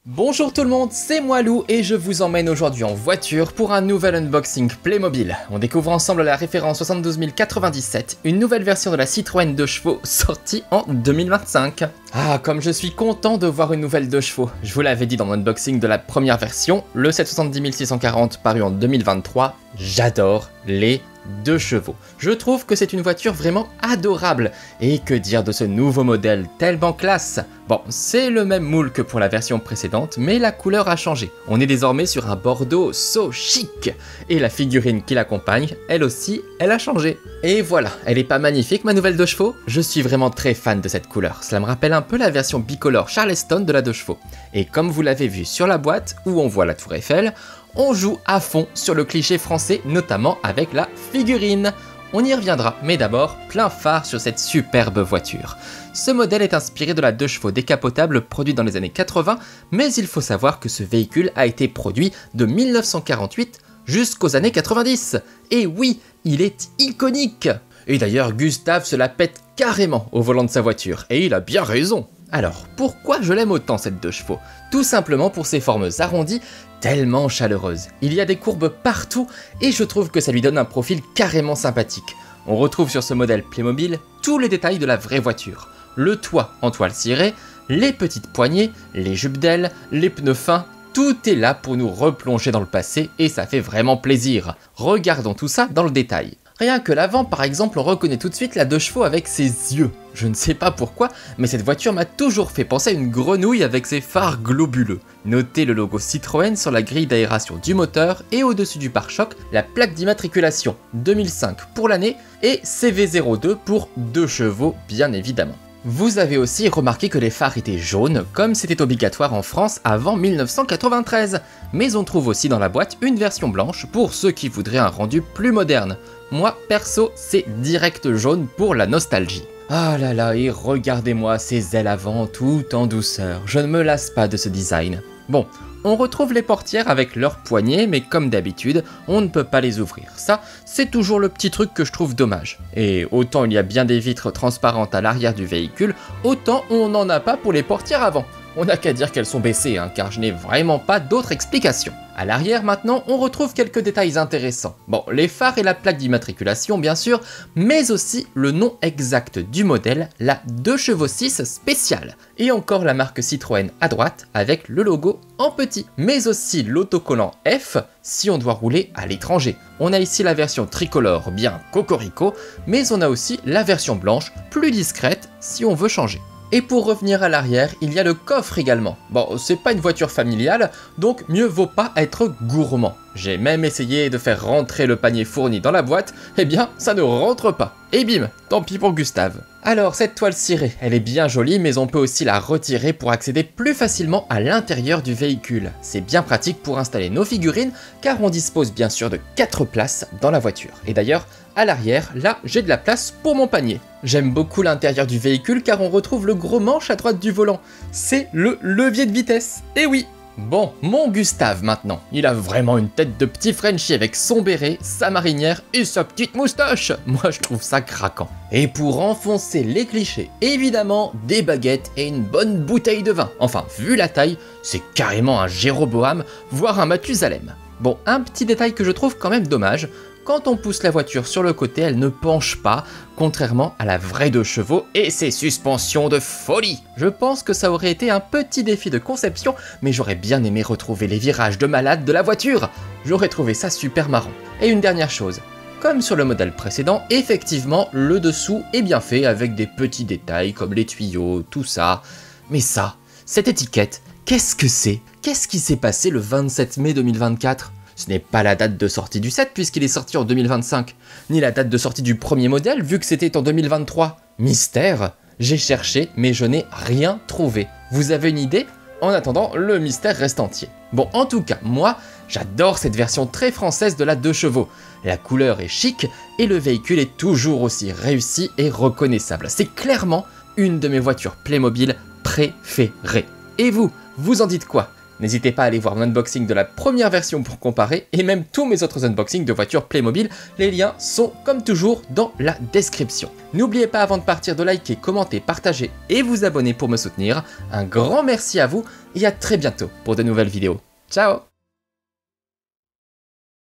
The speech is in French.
Bonjour tout le monde, c'est moi Lou et je vous emmène aujourd'hui en voiture pour un nouvel unboxing Playmobil. On découvre ensemble la référence 72097, une nouvelle version de la Citroën 2 chevaux sortie en 2025. Ah, comme je suis content de voir une nouvelle 2 chevaux. Je vous l'avais dit dans mon unboxing de la première version, le 770640 paru en 2023, j'adore les 2 chevaux. Je trouve que c'est une voiture vraiment adorable. Et que dire de ce nouveau modèle tellement classe? Bon, c'est le même moule que pour la version précédente, mais la couleur a changé. On est désormais sur un bordeaux so chic. Et la figurine qui l'accompagne, elle aussi, elle a changé. Et voilà, elle est pas magnifique ma nouvelle 2 chevaux? Je suis vraiment très fan de cette couleur. Cela me rappelle un peu la version bicolore Charleston de la 2 chevaux. Et comme vous l'avez vu sur la boîte, où on voit la tour Eiffel, on joue à fond sur le cliché français, notamment avec la figurine. On y reviendra, mais d'abord, plein phare sur cette superbe voiture. Ce modèle est inspiré de la 2 chevaux décapotable produite dans les années 80, mais il faut savoir que ce véhicule a été produit de 1948 jusqu'aux années 90. Et oui, il est iconique. Et d'ailleurs, Gustave se la pète carrément au volant de sa voiture, et il a bien raison. Alors, pourquoi je l'aime autant cette 2 chevaux? Tout simplement pour ses formes arrondies, tellement chaleureuses. Il y a des courbes partout et je trouve que ça lui donne un profil carrément sympathique. On retrouve sur ce modèle Playmobil tous les détails de la vraie voiture. Le toit en toile cirée, les petites poignées, les jupes d'ailes, les pneus fins, tout est là pour nous replonger dans le passé et ça fait vraiment plaisir. Regardons tout ça dans le détail. Rien que l'avant, par exemple, on reconnaît tout de suite la 2 chevaux avec ses yeux. Je ne sais pas pourquoi, mais cette voiture m'a toujours fait penser à une grenouille avec ses phares globuleux. Notez le logo Citroën sur la grille d'aération du moteur et au-dessus du pare-choc, la plaque d'immatriculation 2005 pour l'année et CV02 pour 2 chevaux bien évidemment. Vous avez aussi remarqué que les phares étaient jaunes, comme c'était obligatoire en France avant 1993. Mais on trouve aussi dans la boîte une version blanche pour ceux qui voudraient un rendu plus moderne. Moi, perso, c'est direct jaune pour la nostalgie. Ah là là, et regardez-moi ces ailes avant tout en douceur, je ne me lasse pas de ce design. Bon, on retrouve les portières avec leurs poignées, mais comme d'habitude, on ne peut pas les ouvrir. Ça, c'est toujours le petit truc que je trouve dommage. Et autant il y a bien des vitres transparentes à l'arrière du véhicule, autant on n'en a pas pour les portières avant. On n'a qu'à dire qu'elles sont baissées, car je n'ai vraiment pas d'autre explication. À l'arrière maintenant, on retrouve quelques détails intéressants. Bon, les phares et la plaque d'immatriculation bien sûr, mais aussi le nom exact du modèle, la 2 chevaux 6 spéciale. Et encore la marque Citroën à droite avec le logo en petit. Mais aussi l'autocollant F si on doit rouler à l'étranger. On a ici la version tricolore bien cocorico, mais on a aussi la version blanche plus discrète si on veut changer. Et pour revenir à l'arrière, il y a le coffre également. Bon, c'est pas une voiture familiale, donc mieux vaut pas être gourmand. J'ai même essayé de faire rentrer le panier fourni dans la boîte, eh bien ça ne rentre pas. Et bim, tant pis pour Gustave. Alors cette toile cirée, elle est bien jolie, mais on peut aussi la retirer pour accéder plus facilement à l'intérieur du véhicule. C'est bien pratique pour installer nos figurines, car on dispose bien sûr de 4 places dans la voiture. Et d'ailleurs, à l'arrière, là, j'ai de la place pour mon panier. J'aime beaucoup l'intérieur du véhicule car on retrouve le gros manche à droite du volant. C'est le levier de vitesse. Et oui! Bon, mon Gustave maintenant, il a vraiment une tête de petit Frenchie avec son béret, sa marinière et sa petite moustache. Moi je trouve ça craquant. Et pour enfoncer les clichés, évidemment, des baguettes et une bonne bouteille de vin. Enfin, vu la taille, c'est carrément un Jéroboam, voire un Mathusalem. Bon, un petit détail que je trouve quand même dommage, quand on pousse la voiture sur le côté, elle ne penche pas, contrairement à la vraie 2 chevaux et ses suspensions de folie. Je pense que ça aurait été un petit défi de conception, mais j'aurais bien aimé retrouver les virages de malade de la voiture. J'aurais trouvé ça super marrant. Et une dernière chose, comme sur le modèle précédent, effectivement, le dessous est bien fait avec des petits détails comme les tuyaux, tout ça. Mais ça, cette étiquette, qu'est-ce que c'est? Qu'est-ce qui s'est passé le 27 mai 2024 ? Ce n'est pas la date de sortie du 7 puisqu'il est sorti en 2025, ni la date de sortie du premier modèle vu que c'était en 2023. Mystère. J'ai cherché mais je n'ai rien trouvé. Vous avez une idée? En attendant, le mystère reste entier. Bon, en tout cas, moi, j'adore cette version très française de la 2 chevaux. La couleur est chic et le véhicule est toujours aussi réussi et reconnaissable. C'est clairement une de mes voitures Playmobil préférées. Et vous, vous en dites quoi? N'hésitez pas à aller voir mon unboxing de la première version pour comparer, et même tous mes autres unboxings de voitures Playmobil, les liens sont comme toujours dans la description. N'oubliez pas avant de partir de liker, commenter, partager et vous abonner pour me soutenir. Un grand merci à vous et à très bientôt pour de nouvelles vidéos. Ciao!